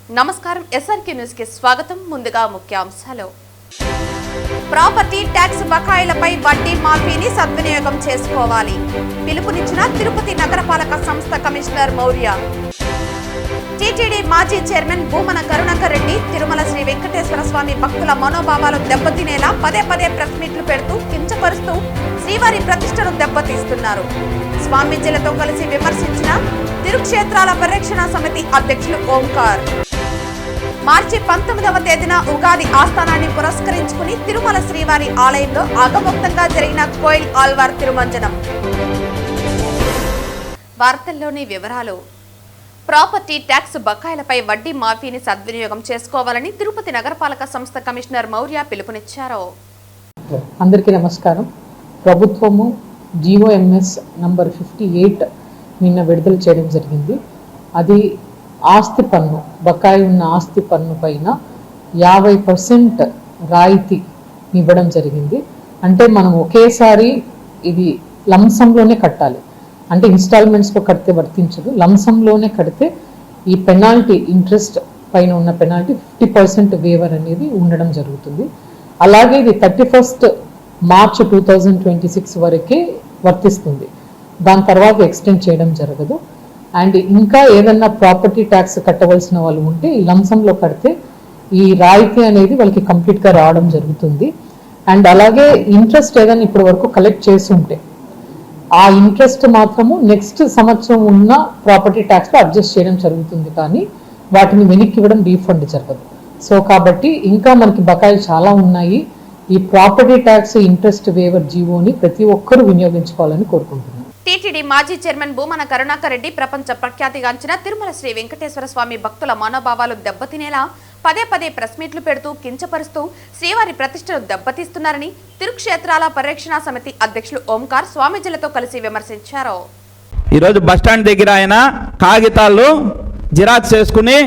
నమస్కారం SRK news కి స్వాగతం. ముందుగా ముఖ్యాంశాలు. ప్రాపర్టీ ట్యాక్స్ బకాయిలపై వడ్డీ మాఫీని సద్వినియోగం చేసుకోవాలి. పిలుపునిచ్చిన తిరుపతి నగరపాలక సంస్థ కమిషనర్ మౌర్య. టీటీడీ మాజీ చైర్మన్ భూమన కరుణాకర్ రెడ్డి తిరుమల శ్రీ వెంకటేశ్వర స్వామి భక్తుల మనోభావాలు దెబ్బతినేలా పదే ప్రెస్ మీట్లు పెడుతూ కించపరుస్తూ శ్రీవారి ప్రతిష్టను దెబ్బతీస్తున్నారు. స్వామీజీలతో కలిసి విమర్శించిన తిరుక్షేత్రాల పరిరక్షణ సమితి అధ్యక్షులు ఓంకార్. మార్చి 19వ తేదీన ఉగాది ఆస్థానాన్ని పురస్కరించుకుని తిరుమల శ్రీవారి ఆలయంలో ఆగమోక్తంగా జరిగిన కోయిల్ ఆల్వార్ తిరుమంజనం. వార్తల్లోని వివరాలు. ప్రాపర్టీ ట్యాక్స్ బకాయిలపై వడ్డీ మాఫీని సద్వినియోగం చేసుకోవాలని తిరుపతి నగరపాలక సంస్థ కమిషనర్ మౌర్య పిలుపునిచ్చారు. అందరికీ నమస్కారం. ప్రభుత్వము GOMS నంబర్ 58 నిన్న విడుదల చేయడం జరిగింది. అది ఆస్తి పన్ను, బకాయి ఉన్న ఆస్తి పన్ను పైన 50% రాయితీ ఇవ్వడం జరిగింది. అంటే మనం ఒకేసారి ఇది లంసంలోనే కట్టాలి, అంటే ఇన్స్టాల్మెంట్స్లో కడితే వర్తించదు. లంసంలోనే కడితే ఈ పెనాల్టీ, ఇంట్రెస్ట్ పైన ఉన్న పెనాల్టీ 50% వేవర్ అనేది ఉండడం జరుగుతుంది. అలాగే ఇది 31 మార్చ్ 2026 వరకే వర్తిస్తుంది. దాని తర్వాత ఎక్స్టెండ్ చేయడం జరగదు. అండ్ ఇంకా ఏదన్నా ప్రాపర్టీ ట్యాక్స్ కట్టవలసిన వాళ్ళు ఉంటే ఈ లంసంలో కడితే ఈ రాయితీ అనేది వాళ్ళకి కంప్లీట్గా రావడం జరుగుతుంది. అండ్ అలాగే ఇంట్రెస్ట్ ఏదైనా ఇప్పటి వరకు కలెక్ట్ చేసి ఉంటే ఆ ఇంట్రెస్ట్ మాత్రము నెక్స్ట్ సంవత్సరం ఉన్న ప్రాపర్టీ ట్యాక్స్లో అడ్జస్ట్ చేయడం జరుగుతుంది, కానీ వాటిని వెనక్కి ఇవ్వడం రీఫండ్ జరగదు. సో కాబట్టి ఇంకా మనకి బకాయిలు చాలా ఉన్నాయి. ఈ ప్రాపర్టీ ట్యాక్స్ ఇంట్రెస్ట్ వేవర్ జీవోని ప్రతి ఒక్కరూ వినియోగించుకోవాలని కోరుకుంటున్నాను. టీటీడీ మాజీ చైర్మన్ భూమన కరుణాకర్ రెడ్డి ప్రపంచ ప్రఖ్యాతిగాంచిన తిరుమల శ్రీ వెంకటేశ్వర స్వామి భక్తుల మనోభావాలు దెబ్బతినేలా పదే ప్రెస్ మీట్లు పెడుతూ కించపరుస్తూ శ్రీవారి ప్రతిష్టను దెబ్బతీస్తున్నారని తిరుక్షేత్రాల పరిరక్షణ సమితి అధ్యక్షులు ఓంకార్ స్వామీజీలతో కలిసి విమర్శించారు. ఈరోజు బస్టాండ్ దగ్గర ఆయన కాగితాలు జిరాక్స్ చేసుకుని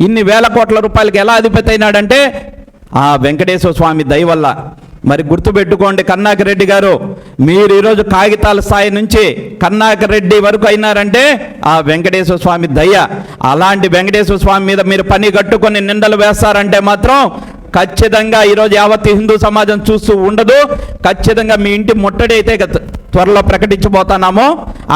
ఇన్ని వేల కోట్ల రూపాయలకి ఎలా అధిపతి అయినాడంటే ఆ వెంకటేశ్వర స్వామి దయ వల్ల. మరి గుర్తుపెట్టుకోండి కరుణాకర్ రెడ్డి గారు, మీరు ఈరోజు కాగితాల స్థాయి నుంచి కరుణాకర్ రెడ్డి వరకు అయినారంటే ఆ వెంకటేశ్వర స్వామి దయ. అలాంటి వెంకటేశ్వర స్వామి మీద మీరు పని కట్టుకొని నిందలు వేస్తారంటే మాత్రం ఖచ్చితంగా ఈరోజు యావత్ హిందూ సమాజం చూస్తూ ఉండదు. ఖచ్చితంగా మీ ఇంటి ముట్టడి అయితే త్వరలో ప్రకటించబోతున్నాము.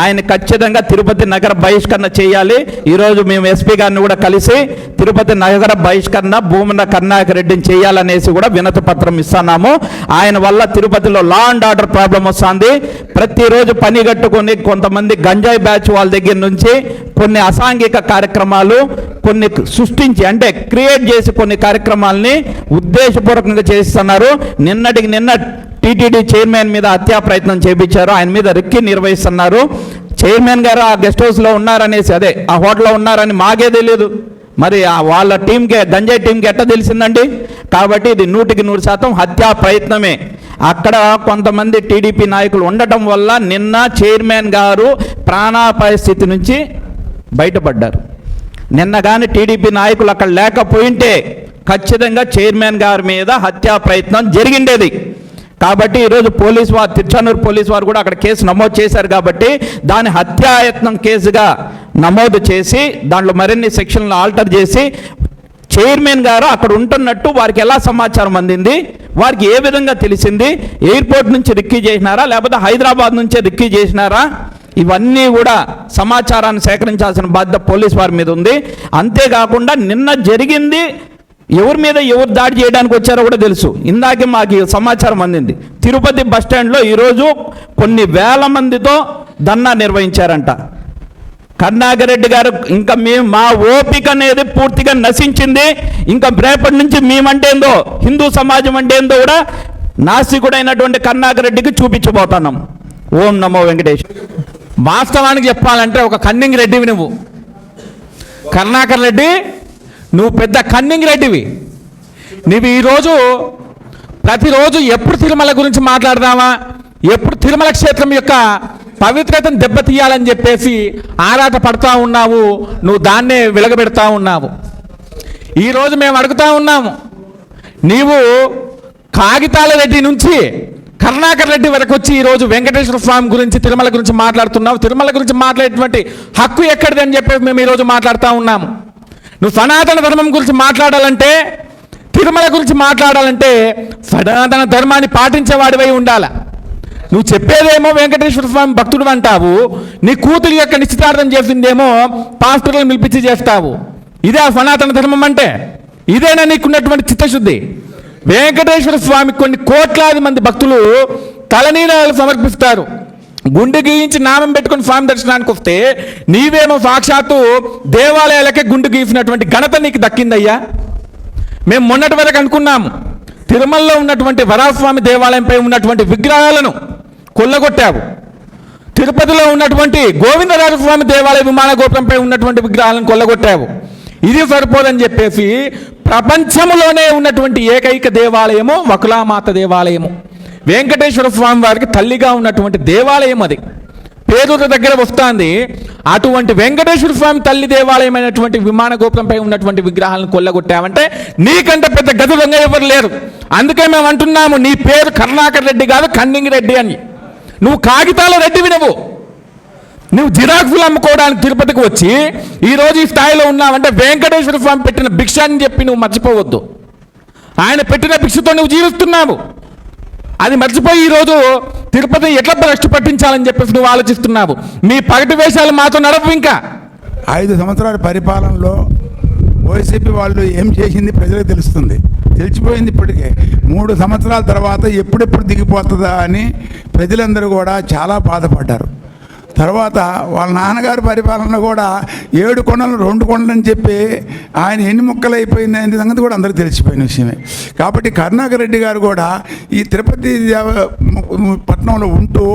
ఆయన ఖచ్చితంగా తిరుపతి నగర బహిష్కరణ చేయాలి. ఈరోజు మేము SP గారిని కూడా కలిసి తిరుపతి నగర బహిష్కరణ భూమన కరుణాకర్ రెడ్డిని చేయాలనేసి కూడా వినతి పత్రం ఇస్తున్నాము. ఆయన వల్ల తిరుపతిలో లా అండ్ ఆర్డర్ ప్రాబ్లం వస్తుంది. ప్రతిరోజు పని కట్టుకొని కొంతమంది గంజాయి బ్యాచ్ వాళ్ళ దగ్గర నుంచి కొన్ని అసాంఘిక కార్యక్రమాలు కొన్ని సృష్టించి, అంటే క్రియేట్ చేసి కొన్ని కార్యక్రమాలని ఉద్దేశపూర్వకంగా చేస్తున్నారు. నిన్న టీటీడీ చైర్మన్ మీద హత్యా ప్రయత్నం చేయించారు. ఆయన మీద రెక్కి నిర్వహిస్తున్నారు. చైర్మన్ గారు ఆ గెస్ట్ హౌస్లో ఉన్నారనేసి, అదే ఆ హోటల్లో ఉన్నారని మాకే తెలియదు. మరి వాళ్ళ టీంకే, గంజాయి టీంకి ఎట్లా తెలిసిందండి? కాబట్టి ఇది 100% హత్యా ప్రయత్నమే. అక్కడ కొంతమంది టీడీపీ నాయకులు ఉండటం వల్ల నిన్న చైర్మన్ గారు ప్రాణాపాయ స్థితి నుంచి బయటపడ్డారు. నిన్న కానీ టీడీపీ నాయకులు అక్కడ లేకపోయింటే ఖచ్చితంగా చైర్మన్ గారి మీద హత్యా ప్రయత్నం జరిగిండేది. కాబట్టి ఈరోజు తిరుచానూరు పోలీసు వారు కూడా అక్కడ కేసు నమోదు చేశారు. కాబట్టి దాని హత్యాయత్నం కేసుగా నమోదు చేసి దాంట్లో మరిన్ని సెక్షన్లు ఆల్టర్ చేసి చైర్మన్ గారు అక్కడ ఉంటున్నట్టు వారికి ఎలా సమాచారం అందింది, వారికి ఏ విధంగా తెలిసింది, ఎయిర్పోర్ట్ నుంచి రిక్కీ చేసినారా లేకపోతే హైదరాబాద్ నుంచే రిక్కీ చేసినారా, ఇవన్నీ కూడా సమాచారాన్ని సేకరించాల్సిన బాధ్యత పోలీసు వారి మీద ఉంది. అంతేకాకుండా నిన్న జరిగింది ఎవరి మీద ఎవరు దాడి చేయడానికి వచ్చారో కూడా తెలుసు. ఇందాకే మాకు సమాచారం అందింది. తిరుపతి బస్టాండ్లో ఈరోజు కొన్ని వేల మందితో ధర్నా నిర్వహించారంట. కరుణాకర్ రెడ్డి గారు, ఇంకా మా ఓపిక అనేది పూర్తిగా నశించింది. ఇంకా రేపటి నుంచి మేమంటే ఏందో, హిందూ సమాజం అంటే ఏందో కూడా నాస్తికుడైనటువంటి కరుణాకర్ రెడ్డికి చూపించబోతున్నాం. ఓం నమో వెంకటేష్. వాస్తవానికి చెప్పాలంటే ఒక కన్నింగ్ రెడ్డివి నువ్వు. కరుణాకర్ రెడ్డి, నువ్వు పెద్ద కన్నింగ్ రెడ్డివి. నువ్వు ఈరోజు ప్రతిరోజు ఎప్పుడు తిరుమల గురించి మాట్లాడదామా, ఎప్పుడు తిరుమల క్షేత్రం యొక్క పవిత్రతను దెబ్బతీయాలని చెప్పేసి ఆరాట పడుతూ ఉన్నావు. నువ్వు దాన్నే వెలగబెడతా ఉన్నావు. ఈరోజు మేము అడుగుతా ఉన్నాము, నీవు కాగితాల రెడ్డి నుంచి కరుణాకర్ రెడ్డి వరకు వచ్చి ఈరోజు వెంకటేశ్వర స్వామి గురించి, తిరుమల గురించి మాట్లాడుతున్నావు. తిరుమల గురించి మాట్లాడేటువంటి హక్కు ఎక్కడిది అని చెప్పేసి మేము ఈరోజు మాట్లాడుతూ ఉన్నాము. నువ్వు సనాతన ధర్మం గురించి మాట్లాడాలంటే, తిరుమల గురించి మాట్లాడాలంటే సనాతన ధర్మాన్ని పాటించేవాడివై ఉండాల. నువ్వు చెప్పేదేమో వెంకటేశ్వర స్వామి భక్తుడు అంటావు, నీ కూతురు యొక్క నిశ్చితార్థం చేసిందేమో పాస్టర్లను పిలిపించి చేస్తావు. ఇదే ఆ సనాతన ధర్మం అంటే? ఇదేనా నీకున్నటువంటి చిత్తశుద్ధి? వెంకటేశ్వర స్వామి కొన్ని కోట్లాది మంది భక్తులు తలనీలాలు సమర్పిస్తారు. గుండె గీయించి నామం పెట్టుకుని స్వామి దర్శనానికి వస్తే నీవేమో సాక్షాత్తు దేవాలయాలకే గుండె గీసినటువంటి ఘనత నీకు దక్కిందయ్యా. మేము మొన్నటి వరకు అనుకున్నాము, తిరుమలలో ఉన్నటువంటి వరాహస్వామి దేవాలయంపై ఉన్నటువంటి విగ్రహాలను కొల్లగొట్టావు, తిరుపతిలో ఉన్నటువంటి గోవిందరాజస్వామి దేవాలయ విమాన గోపురంపై ఉన్నటువంటి విగ్రహాలను కొల్లగొట్టావు. ఇది సరిపోదని చెప్పేసి ప్రపంచంలోనే ఉన్నటువంటి ఏకైక దేవాలయము వకులామాత దేవాలయము, వెంకటేశ్వర స్వామి వారికి తల్లిగా ఉన్నటువంటి దేవాలయం. అది పేదూరు దగ్గర వస్తుంది. అటువంటి వెంకటేశ్వర స్వామి తల్లి దేవాలయమైనటువంటి విమాన గోపురంపై ఉన్నటువంటి విగ్రహాలను కొల్లగొట్టావంటే నీకంటే పెద్ద గది దొంగ ఎవరు లేరు. అందుకే మేము అంటున్నాము, నీ పేరు కరుణాకర్ రెడ్డి కాదు, కన్నింగ్ రెడ్డి అని. నువ్వు కాగితాల రెడ్డివి. నువ్వు జిరాక్సులు అమ్ముకోవడానికి తిరుపతికి వచ్చి ఈరోజు ఈ స్థాయిలో ఉన్నావంటే వెంకటేశ్వర స్వామి పెట్టిన భిక్ష అని చెప్పి నువ్వు మర్చిపోవద్దు. ఆయన పెట్టిన భిక్షతో నువ్వు జీవిస్తున్నావు. అది మర్చిపోయి ఈరోజు తిరుపతి ఎట్లా భ్రష్టు పట్టించాలని చెప్పేసి నువ్వు ఆలోచిస్తున్నావు. మీ పగటి వేషాలు మాతో నడవు. ఇంకా 5 సంవత్సరాల పరిపాలనలో వైసీపీ వాళ్ళు ఏం చేసింది ప్రజలకు తెలుస్తుంది, తెలిసిపోయింది. ఇప్పటికే 3 సంవత్సరాల తర్వాత ఎప్పుడెప్పుడు దిగిపోతుందా అని ప్రజలందరూ కూడా చాలా బాధపడ్డారు. తర్వాత వాళ్ళ నాన్నగారి పరిపాలనలో కూడా 7 కొండలు 2 కొండలు అని చెప్పి ఆయన ఎన్ని ముక్కలు అయిపోయింది అనే సంగతి కూడా అందరికీ తెలిసిపోయిన విషయమే. కాబట్టి కరుణాకర్ రెడ్డి గారు కూడా ఈ తిరుపతి పట్టణంలో ఉంటూ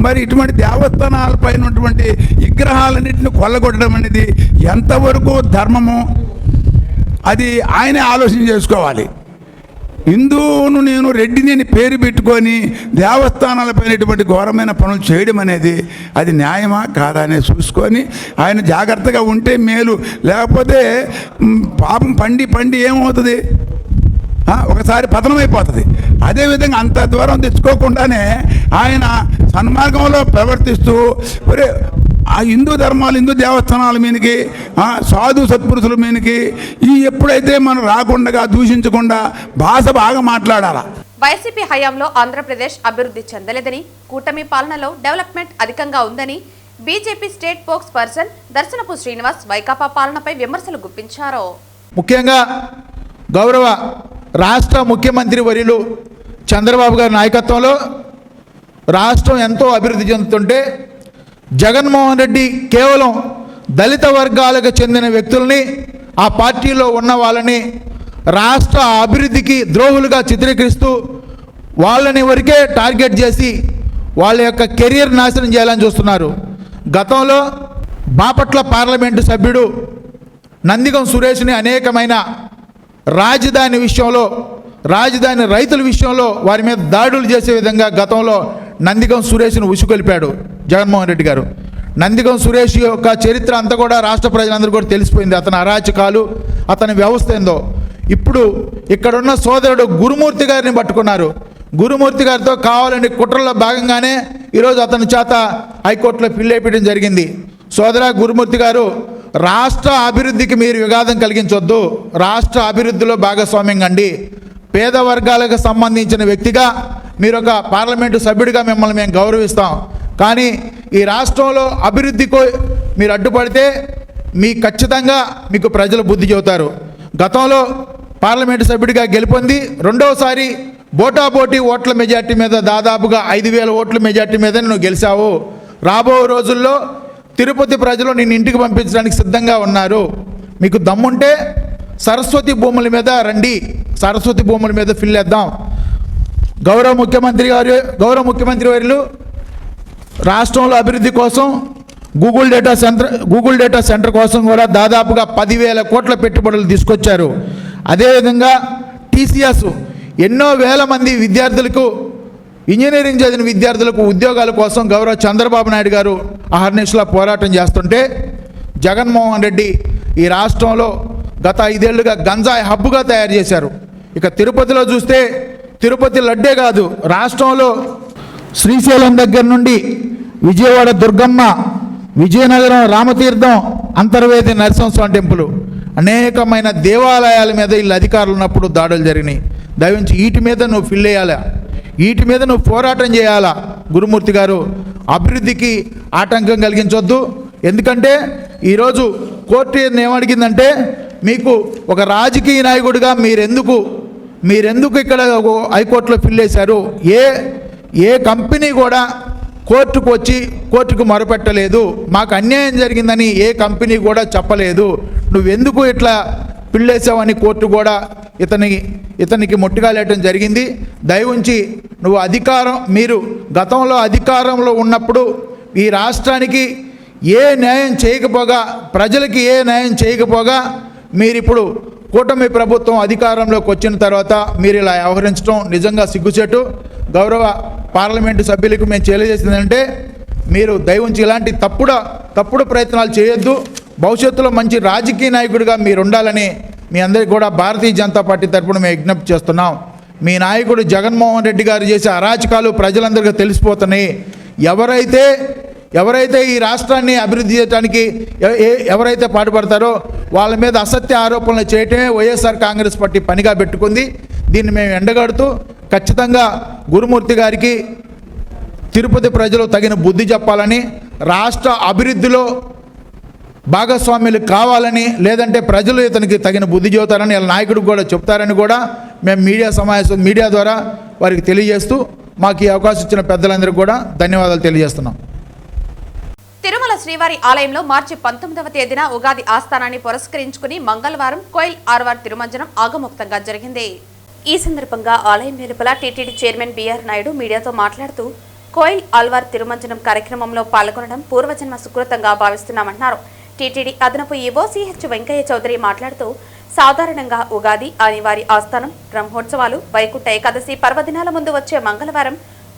మరి ఇటువంటి దేవస్థానాలపైన ఉన్నటువంటి విగ్రహాలన్నింటిని కొల్లగొట్టడం అనేది ఎంతవరకు ధర్మము, అది ఆయనే ఆలోచన చేసుకోవాలి. హిందువును నేను రెడ్డిని అని పేరు పెట్టుకొని దేవస్థానాలపైనటువంటి ఘోరమైన పనులు చేయడం అనేది అది న్యాయమా కాదా అనేది చూసుకొని ఆయన జాగ్రత్తగా ఉంటే మేలు. లేకపోతే పాపం పండి ఏమవుతుంది, ఒకసారి పతనమైపోతుంది. అదేవిధంగా అంత దూరం తెచ్చుకోకుండానే ఆయన సన్మార్గంలో ప్రవర్తిస్తూ ఆ హిందూ ధర్మాలు, హిందూ దేవస్థానాల మీదకి, సాధు సత్పురుషుల మీదకి ఎప్పుడైతే మనం రాకుండా దూషించకుండా భాష బాగా మాట్లాడాలా. వైసీపీ హయాంలో ఆంధ్రప్రదేశ్ అభివృద్ధి చెందలేదని, కూటమి పాలనలో డెవలప్మెంట్ అధికంగా ఉందని BJP state spokes person Darshanapu Srinivas Vaikapa పాలనపై విమర్శలు గుప్పించారు. ముఖ్యంగా గౌరవ రాష్ట్ర ముఖ్యమంత్రి వర్యులు చంద్రబాబు గారి నాయకత్వంలో రాష్ట్రం ఎంతో అభివృద్ధి చెందుతుంటే జగన్మోహన్ రెడ్డి కేవలం దళిత వర్గాలకు చెందిన వ్యక్తుల్ని, ఆ పార్టీలో ఉన్న వాళ్ళని రాష్ట్ర అభివృద్ధికి ద్రోహులుగా చిత్రీకరిస్తూ వాళ్ళని వరకే టార్గెట్ చేసి వాళ్ళ యొక్క కెరీర్ నాశనం చేయాలని చూస్తున్నారు. గతంలో బాపట్ల పార్లమెంటు సభ్యుడు నందిగం సురేష్ని అనేకమైన రాజధాని విషయంలో, రాజధాని రైతుల విషయంలో వారి మీద దాడులు చేసే విధంగా గతంలో నందిగం సురేష్ను ఉసుకొలిపాడు జగన్మోహన్ రెడ్డి గారు. నందిగం సురేష్ యొక్క చరిత్ర అంతా కూడా రాష్ట్ర ప్రజలందరూ కూడా తెలిసిపోయింది, అతని అరాచకాలు, అతని వ్యవస్థ ఏందో. ఇప్పుడు ఇక్కడున్న సోదరుడు గురుమూర్తి గారిని పట్టుకున్నారు. గురుమూర్తి గారితో కావాలని కుట్రలో భాగంగానే ఈరోజు అతని చేత హైకోర్టులో పిల్లేయడం జరిగింది. సోదర గురుమూర్తి గారు, రాష్ట్ర అభివృద్ధికి మీరు విఘాతం కలిగించొద్దు, రాష్ట్ర అభివృద్ధిలో భాగస్వామ్యం కండి. పేద వర్గాలకు సంబంధించిన వ్యక్తిగా మీరు ఒక పార్లమెంటు సభ్యుడిగా మిమ్మల్ని మేము గౌరవిస్తాం. కానీ ఈ రాష్ట్రంలో అభివృద్ధికి మీరు అడ్డుపడితే ఖచ్చితంగా మీకు ప్రజలు బుద్ధి చెబుతారు. గతంలో పార్లమెంటు సభ్యుడిగా గెలుపొంది రెండవసారి బోటాబోటీ ఓట్ల మెజార్టీ మీద దాదాపుగా 5,000 ఓట్ల మెజార్టీ మీద నువ్వు గెలిచావు. రాబో రోజుల్లో తిరుపతి ప్రజలు నిన్ను ఇంటికి పంపించడానికి సిద్ధంగా ఉన్నారు. మీకు దమ్ముంటే సరస్వతి భూముల మీద రండి, సరస్వతి భూముల మీద ఫిల్లేద్దాం. గౌరవ ముఖ్యమంత్రి వర్యులు రాష్ట్రంలో అభివృద్ధి కోసం గూగుల్ డేటా సెంటర్ కోసం కూడా దాదాపుగా 10,000 కోట్ల పెట్టుబడులు తీసుకొచ్చారు. అదేవిధంగా టీసీఎస్ ఎన్నో వేల మంది విద్యార్థులకు, ఇంజనీరింగ్ చదివిన విద్యార్థులకు ఉద్యోగాల కోసం గౌరవ చంద్రబాబు నాయుడు గారు అహర్నిశలా పోరాటం చేస్తుంటే జగన్మోహన్ రెడ్డి ఈ రాష్ట్రంలో గత 5 ఏళ్లుగా గంజాయి హబ్బుగా తయారు చేశారు. ఇక తిరుపతిలో చూస్తే తిరుపతి లడ్డే కాదు, రాష్ట్రంలో శ్రీశైలం దగ్గర నుండి విజయవాడ దుర్గమ్మ, విజయనగరం రామతీర్థం, అంతర్వేది నరసింహస్వామి టెంపుల్, అనేకమైన దేవాలయాల మీద వీళ్ళు అధికారులు ఉన్నప్పుడు దాడులు జరిగినాయి. దయవుంచి వీటి మీద నువ్వు ఫిల్ వేయాలా, వీటి మీద నువ్వు పోరాటం చేయాలా. గురుమూర్తి గారు, అభివృద్ధికి ఆటంకం కలిగించొద్దు. ఎందుకంటే ఈరోజు కోర్టు ఏమడిగిందంటే, మీకు ఒక రాజకీయ నాయకుడిగా మీరెందుకు ఇక్కడ హైకోర్టులో ఫిల్ వేశారు? ఏ కంపెనీ కూడా కోర్టుకు వచ్చి కోర్టుకు మొరపెట్టలేదు, మాకు అన్యాయం జరిగిందని ఏ కంపెనీ కూడా చెప్పలేదు. నువ్వెందుకు ఇట్లా పిల్లేసావని కోర్టు కూడా ఇతనికి ముట్టుకాలేయటం జరిగింది. దయవుంచి మీరు గతంలో అధికారంలో ఉన్నప్పుడు ఈ రాష్ట్రానికి ఏ న్యాయం చేయకపోగా, ప్రజలకి ఏ న్యాయం చేయకపోగా, మీరిప్పుడు కూటమి ప్రభుత్వం అధికారంలోకి వచ్చిన తర్వాత మీరు ఇలా వ్యవహరించడం నిజంగా సిగ్గుచేటు. గౌరవ పార్లమెంటు సభ్యులకు మేము తెలియజేసిందంటే, మీరు దయవుంచి ఇలాంటి తప్పుడు ప్రయత్నాలు చేయొద్దు. భవిష్యత్తులో మంచి రాజకీయ నాయకుడిగా మీరు ఉండాలని మీ అందరికీ కూడా భారతీయ జనతా పార్టీ తరఫున మేము విజ్ఞప్తి చేస్తున్నాం. మీ నాయకుడు జగన్మోహన్ రెడ్డి గారు చేసే అరాచకాలు ప్రజలందరికీ తెలిసిపోతున్నాయి. ఎవరైతే ఈ రాష్ట్రాన్ని అభివృద్ధి చేయడానికి ఎవరైతే పాటుపడతారో వాళ్ళ మీద అసత్య ఆరోపణలు చేయటమే వైఎస్ఆర్ కాంగ్రెస్ పార్టీ పనిగా పెట్టుకుంది. దీన్ని మేము ఎండగడుతూ ఖచ్చితంగా గురుమూర్తి గారికి తిరుపతి ప్రజలు తగిన బుద్ధి చెప్పాలని, రాష్ట్ర అభివృద్ధిలో భాగస్వామ్యులు కావాలని, లేదంటే ప్రజలు ఇతనికి తగిన బుద్ధి చెబుతారని వాళ్ళ నాయకుడికి కూడా చెప్తారని కూడా మేము మీడియా ద్వారా వారికి తెలియజేస్తూ, మాకు ఈ అవకాశం ఇచ్చిన పెద్దలందరికీ కూడా ధన్యవాదాలు తెలియజేస్తున్నాం. తిరుమల శ్రీవారి ఆలయంలో మార్చి 19వ తేదీన ఉగాది ఆస్థానాన్ని పురస్కరించుకుని మంగళవారం కోయిల్ ఆర్వార్ తిరుమంజనం ఆగమోక్తంగా జరిగింది. ఈ సందర్భంగా ఆలయం వెలుపల టీటీడీ చైర్మన్ బిఆర్ నాయుడు మీడియాతో మాట్లాడుతూ, కోయిల్ ఆల్వార్ తిరుమంజనం కార్యక్రమంలో పాల్గొనడం పూర్వజన్మ సుకృతంగా భావిస్తున్నామన్నారు. టీటీడీ అదనపు ఈవో సిహెచ్ వెంకయ్య చౌదరి మాట్లాడుతూ, సాధారణంగా ఉగాది, అనివారి ఆస్థానం, బ్రహ్మోత్సవాలు, వైకుంఠ ఏకాదశి పర్వదినాల ముందు వచ్చే మంగళవారం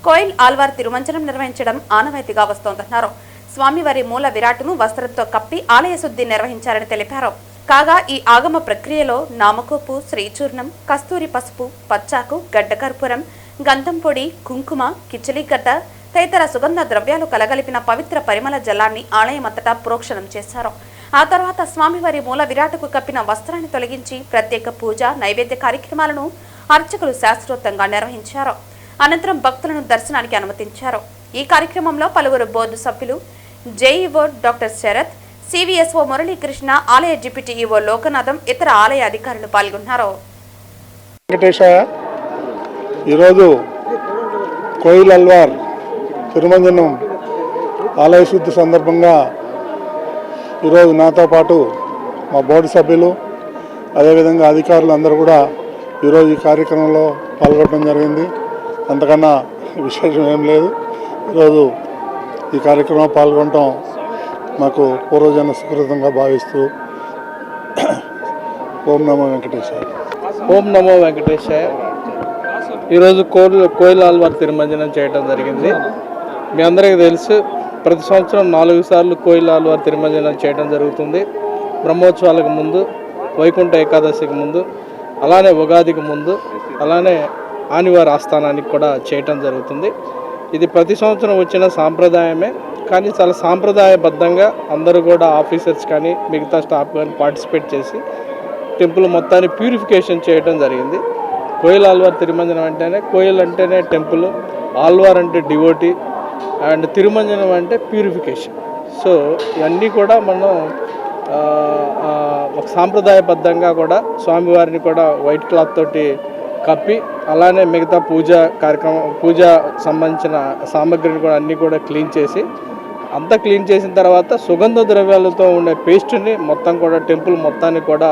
కోయిల్ ఆల్వార్ తిరుమంజనం నిర్వహించడం ఆనవాయితీగా వస్తోందన్నారు. స్వామివారి మూల విరాటును వస్త్రంతో కప్పి ఆలయ శుద్ధి నిర్వహించారని తెలిపారు. కాగా ఈ ఆగమ ప్రక్రియలో నామకోపు, శ్రీచూర్ణం, కస్తూరి పసుపు, పచ్చాకు, గడ్డకర్పూరం, గంధం పొడి, కుంకుమ, కిచిలీగడ్డ తదితర సుగంధ ద్రవ్యాలు కలగలిపిన పవిత్ర పరిమళ జలాన్ని ఆలయమంతటా ప్రోక్షణం చేశారు. ఆ తర్వాత స్వామివారి మూల విరాటుకు కప్పిన వస్త్రాన్ని తొలగించి ప్రత్యేక పూజ, నైవేద్య కార్యక్రమాలను అర్చకులు శాస్త్రోక్తంగా నిర్వహించారు. అనంతరం భక్తులను దర్శనానికి అనుమతించారు. ఈ కార్యక్రమంలో పలువురు బోర్డు సభ్యులు, JEO doctor Sarath, CVSO Muralikrishna, ఆలయ డిప్యూటీ ఈవో లోకనాథం, ఇతర ఆలయ అధికారులు పాల్గొన్నారు. ఈరోజు కోయిల్ అల్వార్ తిరుమంజనం ఆలయ శుద్ధి సందర్భంగా ఈరోజు నాతో పాటు మా బోర్డు సభ్యులు, అదేవిధంగా అధికారులు అందరూ కూడా ఈరోజు ఈ కార్యక్రమంలో పాల్గొనడం జరిగింది. అంతకన్నా విశేషం ఏం లేదు. ఈరోజు ఈ కార్యక్రమంలో పాల్గొనడం మాకు పూర్వజన్మ సుకృతంగా భావిస్తూ ఓం నమో వెంకటేశాయ. ఓం నమో వెంకటేశాయ. ఈరోజు కోయిల్ ఆల్వార్ తిరుమంజనం చేయడం జరిగింది. మీ అందరికీ తెలుసు, ప్రతి సంవత్సరం 4 సార్లు కోయిల్ ఆల్వార్ తిరుమంజనం చేయడం జరుగుతుంది. బ్రహ్మోత్సవాలకు ముందు, వైకుంఠ ఏకాదశికి ముందు, అలానే ఉగాదికి ముందు, అలానే ఆనివారి ఆస్థానానికి కూడా చేయటం జరుగుతుంది. ఇది ప్రతి సంవత్సరం వచ్చిన సాంప్రదాయమే. కానీ చాలా సాంప్రదాయబద్ధంగా అందరూ కూడా ఆఫీసర్స్ కానీ మిగతా స్టాఫ్ కానీ పార్టిసిపేట్ చేసి టెంపుల్ మొత్తాన్ని ప్యూరిఫికేషన్ చేయడం జరిగింది. కోయిల్ ఆల్వార్ తిరుమంజనం అంటేనే, కోయిల్ అంటేనే టెంపుల్, ఆల్వార్ అంటే డివోటీ, అండ్ తిరుమంజనం అంటే ప్యూరిఫికేషన్. సో ఇవన్నీ కూడా మనం ఒక సాంప్రదాయబద్ధంగా కూడా స్వామివారిని కూడా వైట్ క్లాత్ తోటి కప్పి, అలానే మిగతా పూజ సంబంధించిన సామాగ్రిని కూడా అన్నీ కూడా క్లీన్ చేసి, అంతా క్లీన్ చేసిన తర్వాత సుగంధ ద్రవ్యాలతో ఉండే పేస్ట్ని మొత్తం కూడా టెంపుల్ మొత్తాన్ని కూడా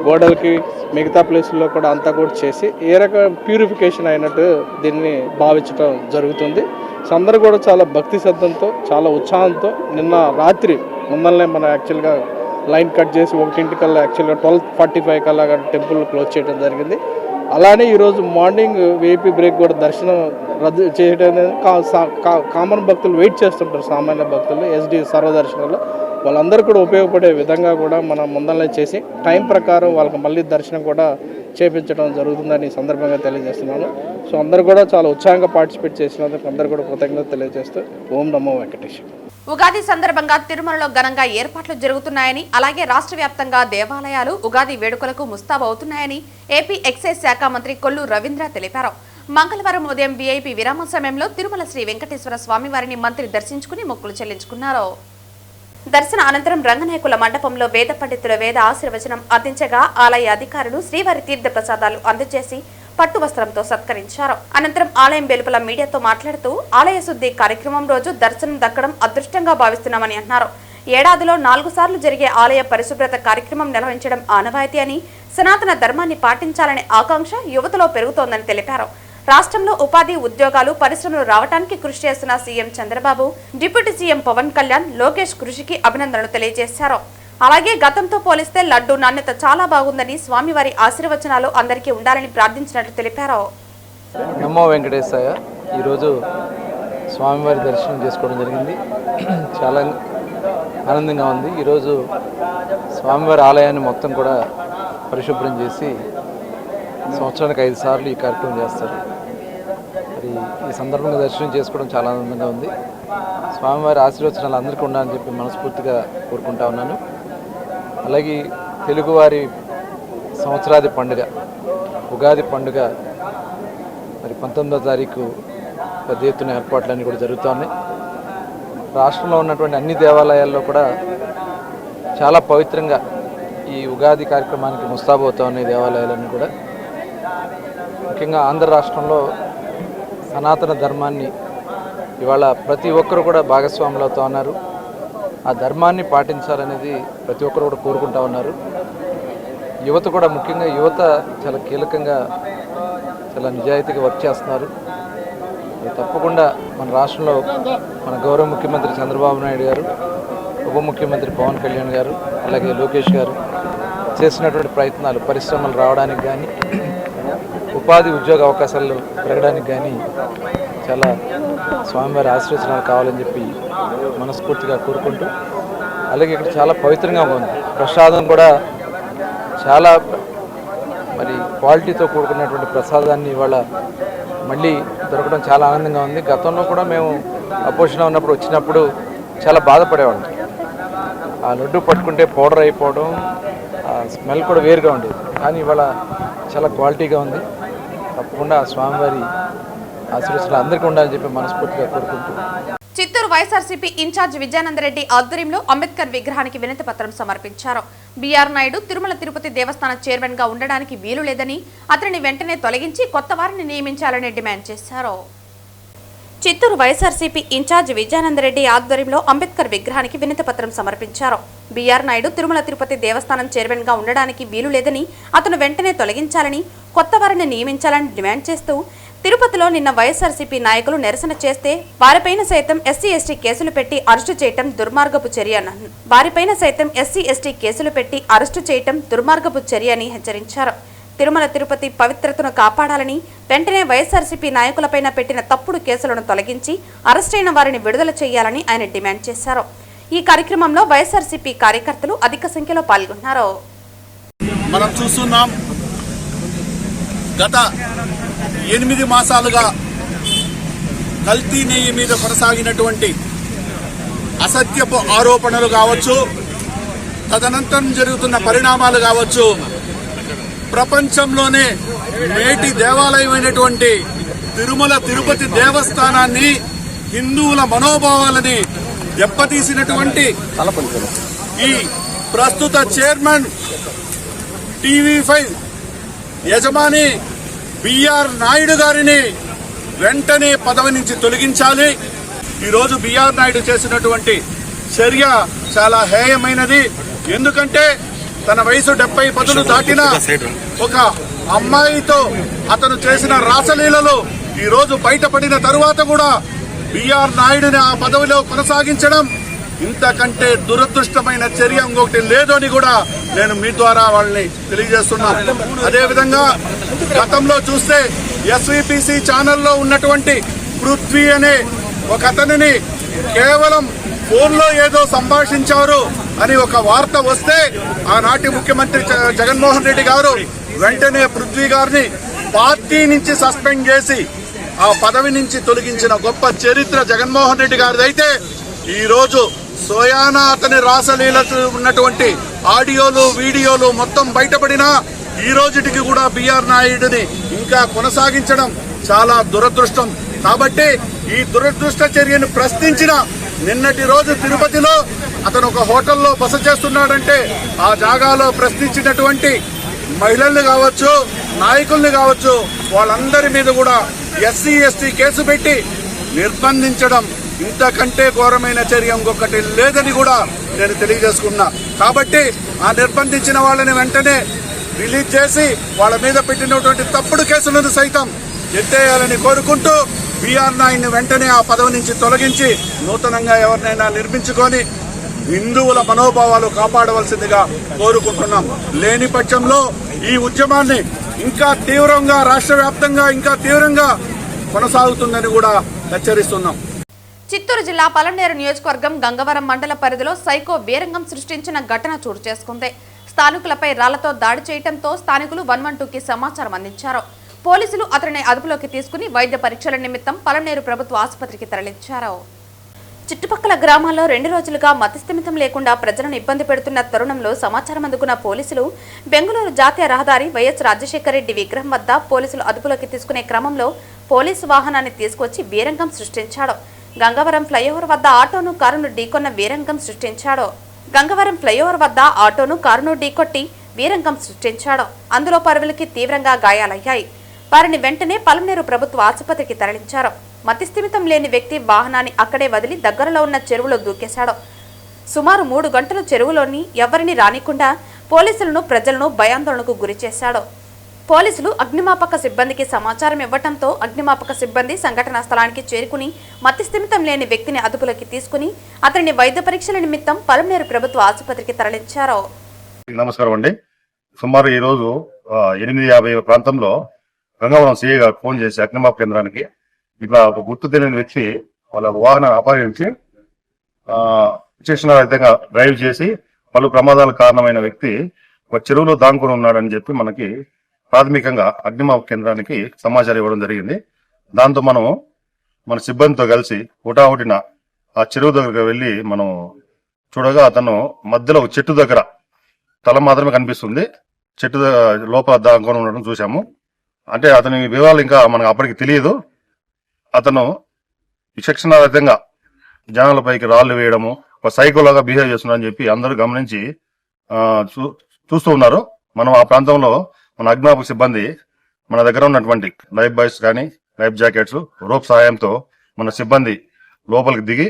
గోడలకి మిగతా ప్లేసుల్లో కూడా అంతా కూడా చేసి ఏ రకమైన ప్యూరిఫికేషన్ అయినట్టు దీన్ని భావించడం జరుగుతుంది. సో అందరూ కూడా చాలా భక్తి శ్రద్ధంతో, చాలా ఉత్సాహంతో నిన్న రాత్రి ముందరనే మనం యాక్చువల్గా లైన్ కట్ చేసి 1 కల్లా యాక్చువల్గా 12:45 కల్లా టెంపుల్ క్లోజ్ చేయడం జరిగింది. అలానే ఈరోజు మార్నింగ్ వీఐపీ బ్రేక్ కూడా దర్శనం రద్దు చేయడం కామన్ భక్తులు వెయిట్ చేస్తుంటారు. సామాన్య భక్తులు ఎస్డి సర్వదర్శనంలో వాళ్ళందరూ కూడా ఉపయోగపడే విధంగా కూడా మనం ముందరనే చేసి టైం ప్రకారం వాళ్ళకి మళ్ళీ దర్శనం కూడా చేపించడం జరుగుతుందని ఈ సందర్భంగా తెలియజేస్తున్నాను. సో అందరూ కూడా చాలా ఉత్సాహంగా పార్టిసిపేట్ చేసినందుకు అందరూ కూడా కృతజ్ఞత తెలియజేస్తూ ఓం నమో వెంకటేశ్వర. ఉగాది సందర్భంగా తిరుమలలో ఘనంగా ఏర్పాట్లు జరుగుతున్నాయని, అలాగే రాష్ట్ర వ్యాప్తంగా దేవాలయాలు ఉగాది వేడుకలకు ముస్తాబవుతున్నాయని ఏపీ ఎక్సైజ్ శాఖ మంత్రి కొల్లు రవీంద్ర తెలిపారు. మంగళవారం ఉదయం వీఐపీ విరామం సమయంలో తిరుమల శ్రీ వెంకటేశ్వర స్వామివారిని మంత్రి దర్శించుకుని మొక్కులు చెల్లించుకున్నారు. దర్శన అనంతరం రంగనాయకుల మండపంలో వేద పండితుల వేద ఆశీర్వచనం అందించగా ఆలయ అధికారులు శ్రీవారి తీర్థ ప్రసాదాలు అందజేసి పట్టు వస్త్రంతో సత్కరించారు. అనంతరం ఆలయం వెలుపల మీడియాతో మాట్లాడుతూ ఆలయ శుద్ధి కార్యక్రమం రోజు దర్శనం దక్కడం అదృష్టంగా భావిస్తున్నామని అన్నారు. ఏడాదిలో 4 సార్లు జరిగే ఆలయ పరిశుభ్రత కార్యక్రమం నిర్వహించడం ఆనవాయితీ అని, సనాతన ధర్మాన్ని పాటించాలనే ఆకాంక్ష యువతలో పెరుగుతోందని తెలిపారు. రాష్ట్రంలో ఉపాధి, ఉద్యోగాలు, పరిశ్రమలు రావడానికి కృషి చేస్తున్న CM Chandrababu, deputy CM Pawan Kalyan, Lokesh కృషికి అభినందనలు తెలియజేశారు. అలాగే గతంతో పోలిస్తే లడ్డు నాణ్యత చాలా బాగుందని, స్వామివారి ఆశీర్వచనాలు అందరికీ ఉండాలని ప్రార్థించినట్లు తెలిపారు. నమో వెంకటేశాయ. ఈరోజు స్వామివారి దర్శనం చేసుకోవడం జరిగింది. చాలా ఆనందంగా ఉంది. ఈరోజు స్వామివారి ఆలయాన్ని మొత్తం కూడా పరిశుభ్రం చేసి సంవత్సరానికి 5 సార్లు ఈ కార్యక్రమం చేస్తారు. మరి ఈ సందర్భంగా దర్శనం చేసుకోవడం చాలా ఆనందంగా ఉంది. స్వామివారి ఆశీర్వచనాలు అందరికీ ఉండాలని చెప్పి మనస్ఫూర్తిగా కోరుకుంటా ఉన్నాను. అలాగే తెలుగువారి సంవత్సరాది పండుగ ఉగాది పండుగ మరి 19వ తారీఖు పెద్ద ఎత్తున ఏర్పాట్లన్నీ కూడా జరుగుతున్నాయి. రాష్ట్రంలో ఉన్నటువంటి అన్ని దేవాలయాల్లో కూడా చాలా పవిత్రంగా ఈ ఉగాది కార్యక్రమానికి ముస్తాబవుతా ఉన్నాయి దేవాలయాలన్నీ కూడా. ముఖ్యంగా ఆంధ్ర రాష్ట్రంలో సనాతన ధర్మాన్ని ఇవాళ ప్రతి ఒక్కరు కూడా భాగస్వాములు అవుతూ ఉన్నారు. ఆ ధర్మాన్ని పాటించాలనేది ప్రతి ఒక్కరు కూడా కోరుకుంటా ఉన్నారు. యువత కూడా, ముఖ్యంగా యువత చాలా కీలకంగా, చాలా నిజాయితీగా వర్క్ చేస్తున్నారు. తప్పకుండా మన రాష్ట్రంలో మన గౌరవ ముఖ్యమంత్రి చంద్రబాబు నాయుడు గారు, ఉప ముఖ్యమంత్రి పవన్ కళ్యాణ్ గారు, అలాగే లోకేష్ గారు చేసినటువంటి ప్రయత్నాలు పరిశ్రమలు రావడానికి కానీ, ఉపాధి ఉద్యోగ అవకాశాలు పెరగడానికి కానీ చాలా స్వామివారి ఆశీర్వచనాలు కావాలని చెప్పి మనస్ఫూర్తిగా కోరుకుంటూ, అలాగే ఇక్కడ చాలా పవిత్రంగా ఉంది. ప్రసాదం కూడా చాలా మరి క్వాలిటీతో కూడుకున్నటువంటి ప్రసాదాన్ని ఇవాళ మళ్ళీ దొరకడం చాలా ఆనందంగా ఉంది. గతంలో కూడా మేము అపోజిషన్ ఉన్నప్పుడు వచ్చినప్పుడు చాలా బాధపడేవాళ్ళం. ఆ లడ్డు పట్టుకుంటే పౌడర్ అయిపోవడం, ఆ స్మెల్ కూడా వేరుగా ఉండేది. కానీ ఇవాళ చాలా క్వాలిటీగా ఉంది. తప్పకుండా స్వామివారి ఆశీర్వచనాలు అందరికీ ఉండాలని చెప్పి మనస్ఫూర్తిగా కోరుకుంటూ, చిత్తూరు వైఎస్ఆర్సీపీ ఇన్ఛార్జ్ విజయానందరెడ్డి ఆధ్వర్యంలో అంబేద్కర్ విగ్రహానికి వినతి పత్రం సమర్పించారు. బీఆర్ నాయుడు తిరుమల తిరుపతి దేవస్థాన చైర్మన్ గా ఉండడానికి వీలు లేదని, అతనిని వెంటనే తొలగించి కొత్త వారిని నియమించాలని డిమాండ్ చేశారు. చిత్తూరు వైఎస్ఆర్సీపీ ఇన్ఛార్జ్ విజయానందరెడ్డి ఆధ్వర్యంలో అంబేద్కర్ విగ్రహానికి వినతి పత్రం సమర్పించారు. బీఆర్ నాయుడు తిరుమల తిరుపతి దేవస్థానం చైర్మన్ గా ఉండడానికి వీలు లేదని, అతను వెంటనే తొలగించాలని, కొత్త వారిని నియమించాలని డిమాండ్ చేస్తూ తిరుపతిలో నిన్న వైఎస్ఆర్సీపీ నాయకులు నిరసన చేస్తే వారిపైన సైతం ఎస్సీ ఎస్టీ కేసులు పెట్టి అరెస్టు చేయటం దుర్మార్గపు చర్య అని హెచ్చరించారు. తిరుమల తిరుపతి పవిత్రతను కాపాడాలని, వెంటనే వైఎస్ఆర్సీపీ నాయకులపైన పెట్టిన తప్పుడు కేసులను తొలగించి అరెస్టైన వారిని విడుదల చేయాలని ఆయన డిమాండ్ చేశారు. ఈ కార్యక్రమంలో వైఎస్ఆర్సీపీ కార్యకర్తలు అధిక సంఖ్యలో పాల్గొన్నారు. మనం చూస్తున్నాం, గత 8 మాసాలుగా కల్తీ నెయ్యి మీద కొనసాగినటువంటి అసత్యపు ఆరోపణలు కావచ్చు, తదనంతరం జరుగుతున్న పరిణామాలు కావచ్చు, ప్రపంచంలోనే నేటి దేవాలయమైనటువంటి తిరుమల తిరుపతి దేవస్థానాన్ని, హిందువుల మనోభావాలని దెబ్బతీసినటువంటి ఈ ప్రస్తుత చైర్మన్ TV5 యజమాని బీఆర్ నాయుడు గారిని వెంటనే పదవి నుంచి తొలగించాలి. ఈరోజు బీఆర్ నాయుడు చేసినటువంటి చర్య చాలా హేయమైనది. ఎందుకంటే తన వయసు 70 పదులు దాటిన ఒక అమ్మాయితో అతను చేసిన రాసలీలలు ఈరోజు బయటపడిన తరువాత కూడా బీఆర్ నాయుడిని ఆ పదవిలో కొనసాగించడం ఇంతకంటే దురదృష్టమైన చర్య ఇంకొకటి లేదు అని కూడా నేను మీ ద్వారా వాళ్ళని తెలియజేస్తున్నాను. అదేవిధంగా గతంలో చూస్తే SVPC ఛానల్లో ఉన్నటువంటి పృథ్వీ అనే ఒక అతనిని కేవలం ఫోన్లో ఏదో సంభాషించారు అని ఒక వార్త వస్తే ఆనాటి ముఖ్యమంత్రి జగన్మోహన్ రెడ్డి గారు వెంటనే పృథ్వీ గారిని పార్టీ నుంచి సస్పెండ్ చేసి ఆ పదవి నుంచి తొలగించిన గొప్ప చరిత్ర జగన్మోహన్ రెడ్డి గారిదైతే ఈరోజు సోయానా అతని రాసలీలకు ఉన్నటువంటి ఆడియోలు వీడియోలు మొత్తం బయటపడినా ఈ రోజుటికి కూడా బిఆర్ నాయుడిని ఇంకా కొనసాగించడం చాలా దురదృష్టం. కాబట్టి ఈ దురదృష్ట చర్యను ప్రశ్నించిన నిన్నటి రోజు తిరుపతిలో అతను ఒక హోటల్లో బస చేస్తున్నాడంటే ఆ జాగాలో ప్రశ్నించినటువంటి మహిళల్ని కావచ్చు, నాయకుల్ని కావచ్చు, వాళ్ళందరి మీద కూడా ఎస్సీ ఎస్టీ కేసు పెట్టి నిర్బంధించడం ఇంతకంటే ఘోరమైన చర్య ఇంకొకటి లేదని కూడా నేను తెలియజేసుకున్నా. కాబట్టి ఆ నిర్బంధించిన వాళ్ళని వెంటనే రిలీజ్ చేసి వాళ్ళ మీద పెట్టినటువంటి తప్పుడు కేసులను సైతం ఎత్తేయాలని కోరుకుంటూ బిఆర్ నాయుడిని వెంటనే ఆ పదవి నుంచి తొలగించి నూతనంగా ఎవరినైనా నిర్మించుకొని హిందువుల మనోభావాలు కాపాడవలసిందిగా కోరుకుంటున్నాం. లేని పక్షంలో ఈ ఉద్యమాన్ని ఇంకా తీవ్రంగా రాష్ట్ర వ్యాప్తంగా ఇంకా తీవ్రంగా కొనసాగుతుందని కూడా హెచ్చరిస్తున్నాం. చిత్తూరు జిల్లా పలనేరు నియోజకవర్గం గంగవరం మండల పరిధిలో సైకో బీరంగం సృష్టించిన ఘటన చోటు చేసుకుంది. స్థానికులపై రాళ్లతో దాడి చేయడంతో స్థానికులు 112కి సమాచారం అందించారు. పోలీసులు అతనిని అదుపులోకి తీసుకుని వైద్య పరీక్షల నిమిత్తం పలనేరు ప్రభుత్వ ఆసుపత్రికి తరలించారు. చుట్టుపక్కల గ్రామాల్లో 2 రోజులుగా మతిస్థిమితం లేకుండా ప్రజలను ఇబ్బంది పెడుతున్న తరుణంలో సమాచారం అందుకున్న పోలీసులు బెంగళూరు జాతీయ రహదారి వైఎస్ రాజశేఖర రెడ్డి విగ్రహం వద్ద పోలీసులు అదుపులోకి తీసుకునే క్రమంలో పోలీసు వాహనాన్ని తీసుకొచ్చి బీరంగం సృష్టించాడు. గంగవరం ఫ్లైఓవర్ వద్ద ఆటోను కారును ఢీకొన్న వీరంగం సృష్టించాడు. గంగవరం ఫ్లైఓవర్ వద్ద ఆటోను కారును ఢీకొట్టి వీరంగం సృష్టించాడు. అందులో పరువులకి తీవ్రంగా గాయాలయ్యాయి. వారిని వెంటనే పలనేరు ప్రభుత్వ ఆసుపత్రికి తరలించారు. మతిస్థిమితం లేని వ్యక్తి వాహనాన్ని అక్కడే వదిలి దగ్గరలో ఉన్న చెరువులో దూకేశాడు. సుమారు 3 గంటలు చెరువులోని ఎవరిని రానికుండా పోలీసులను ప్రజలను భయాందోళనకు గురిచేశాడు. పోలీసులు అగ్నిమాపక సిబ్బందికి సమాచారం ఇవ్వడంతో అగ్నిమాపక సిబ్బంది సంఘటనా స్థలానికి చేరుకుని మతిస్థిమితం లేని వ్యక్తిని అదుపులోకి తీసుకుని అతన్ని వైద్య పరీక్షల నిమిత్తం పలమనేరు ప్రభుత్వ ఆసుపత్రికి తరలించారు. నమస్కారం అండి. సుమారు ఈ రోజు 8:50 ప్రాంతంలో గంగవరం సిఐ గారు ఫోన్ చేసి అగ్నిమాపక కేంద్రానికి ఇట్లా ఒక గుర్తు తెలియని వ్యక్తి వాళ్ళ వాహనాన్ని అపహరించి విచక్షణారహితంగా డ్రైవ్ చేసి పలు ప్రమాదాలకు కారణమైన వ్యక్తి ఒక చెరువులో దాంకుని ఉన్నాడని చెప్పి మనకి ప్రాథమికంగా అగ్నిమాపక కేంద్రానికి సమాచారం ఇవ్వడం జరిగింది. దాంతో మనం మన సిబ్బందితో కలిసి హుటాహుటిన ఆ చెరువు దగ్గరకు వెళ్లి మనం చూడగా అతను మధ్యలో చెట్టు దగ్గర తల మాత్రమే కనిపిస్తుంది, చెట్టు లోపల దాంకొని ఉండడం చూసాము. అంటే అతని వివరాలు ఇంకా మనకు అప్పటికి తెలియదు. అతను విచక్షణారహితంగా జనాలపైకి రాళ్లు వేయడము, ఒక సైకోలాగా బిహేవ్ చేస్తున్నాడని చెప్పి అందరూ గమనించి చూస్తూ ఉన్నారు. మనం ఆ ప్రాంతంలో మన అగ్నిమాపక సిబ్బంది మన దగ్గర ఉన్నటువంటి లైఫ్ బాయ్స్ కానీ లైఫ్ జాకెట్స్ రోప్ సహాయంతో మన సిబ్బంది లోపలికి దిగి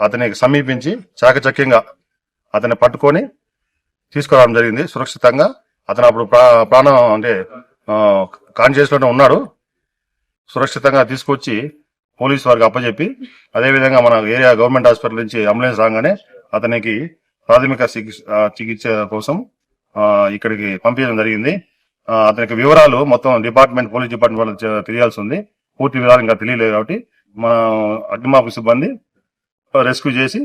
అతనికి సమీపించి చాకచక్యంగా అతన్ని పట్టుకొని తీసుకురావడం జరిగింది సురక్షితంగా. అతను అప్పుడు ప్రాణం అంటే కాన్షియస్ లోనే ఉన్నాడు. సురక్షితంగా తీసుకొచ్చి పోలీసు వారికి అప్పచెప్పి అదేవిధంగా మన ఏరియా గవర్నమెంట్ హాస్పిటల్ నుంచి అంబులెన్స్ రాగానే అతనికి ప్రాథమిక చికిత్స కోసం ఇక్కడికి పంపించడం జరిగింది. అతనికి వివరాలు మొత్తం పోలీస్ డిపార్ట్మెంట్ వాళ్ళకి తెలియాల్సి ఉంది. పూర్తి వివరాలు ఇంకా తెలియలేదు కాబట్టి మన అగ్నిమాపక సిబ్బంది రెస్క్యూ చేసి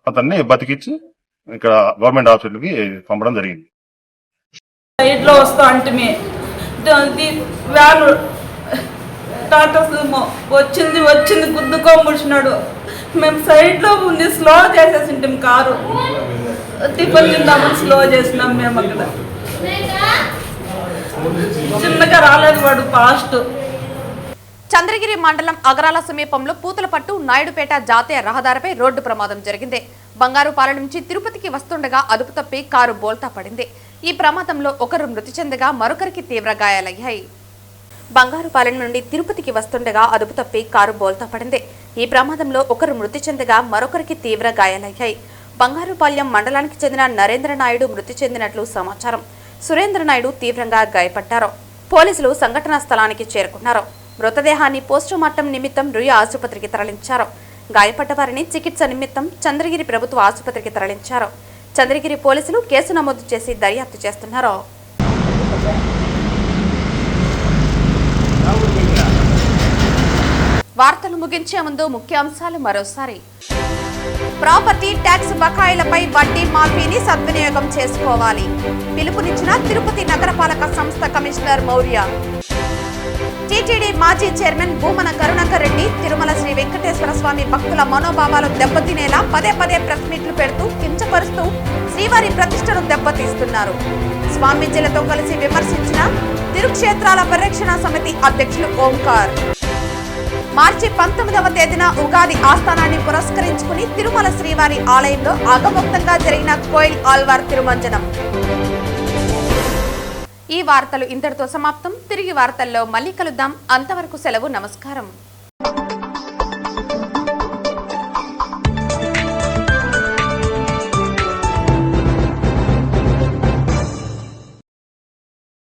అతన్ని బతికిచ్చి ఇక్కడ గవర్నమెంట్ హాస్పిటల్కి పంపడం జరిగింది. సైడ్ లో వస్తా అంటే వ్యాన్ టాటా సుమో వచ్చింది గుద్దుకోముడిచినాడు. మేము సైడ్ లో ఉంది స్లో చేసేసింటాం కారు, టిఫిన్ తిందామని స్లో చేసినాం. మేము అక్కడ చిన్నగా రాలేదు వాడు ఫాస్ట్. చంద్రగిరి మండలం అగరాల సమీపంలో పూతలపట్టు నాయుడుపేట జాతీయ రహదారిపై రోడ్డు ప్రమాదం జరిగింది. బంగారుపాలెం నుంచి తిరుపతికి వస్తుండగా అదుపు తప్పి కారు బోల్తా పడింది. ఈ ప్రమాదంలో ఒకరు మృతి చెందగా మరొకరికి తీవ్ర గాయాలయ్యాయి. బంగారుపాలెం నుండి తిరుపతికి వస్తుండగా అదుపు తప్పి కారు బోల్తా పడింది. ఈ ప్రమాదంలో ఒకరు మృతి చెందగా మరొకరికి తీవ్ర గాయాలయ్యాయి. బంగారుపాలెం మండలానికి చెందిన నరేంద్ర నాయుడు మృతి చెందినట్లు సమాచారం. సురేంద్ర నాయుడు తీవ్రంగా గాయపడ్డారు. పోలీసులు సంఘటనా స్థలానికి చేరుకున్నారు. మృతదేహాన్ని పోస్టుమార్టం నిమిత్తం రుయ్ ఆసుపత్రికి తరలించారు. గాయపడ్డ వారిని చికిత్స నిమిత్తం చంద్రగిరి ప్రభుత్వ ఆసుపత్రికి తరలించారు. చంద్రగిరి పోలీసులు కేసు నమోదు చేసి దర్యాప్తు చేస్తున్నారు. వార్తలు ముగించే ముందు ముఖ్యాంశాలు మరోసారి. ప్రాపర్టీ ట్యాక్స్ బకాయిలపై వడ్డీ మాఫీని సద్వినియోగం చేసుకోవాలి. పిలుపునిచ్చిన తిరుపతి నగరపాలక సంస్థ కమిషనర్ మౌర్య. టీటీడీ మాజీ చైర్మన్ భూమన కరుణాకర్ రెడ్డి తిరుమల శ్రీ వెంకటేశ్వర స్వామి భక్తుల మనోభావాలు దెబ్బతినేలా పదే పదే ప్రెస్ మీట్లు పెడుతూ కించపరుస్తూ శ్రీవారి ప్రతిష్టను దెబ్బతీస్తున్నారు. స్వామీజీలతో కలిసి విమర్శించిన తిరుక్షేత్రాల పరిరక్షణ సమితి అధ్యక్షులు ఓంకార్. మార్చి 19వ తేదీన ఉగాది ఆస్థానాన్ని పురస్కరించుకుని తిరుమల శ్రీవారి ఆలయంలో ఆగమోక్తంగా జరిగిన కోయిల్ ఆల్వార్ తిరుమంజనం. ఈ వార్తలు ఇంతటితో సమాప్తం. తిరిగి వార్తల్లో మళ్ళీ కలుద్దాం. అంతవరకు సెలవు. నమస్కారం.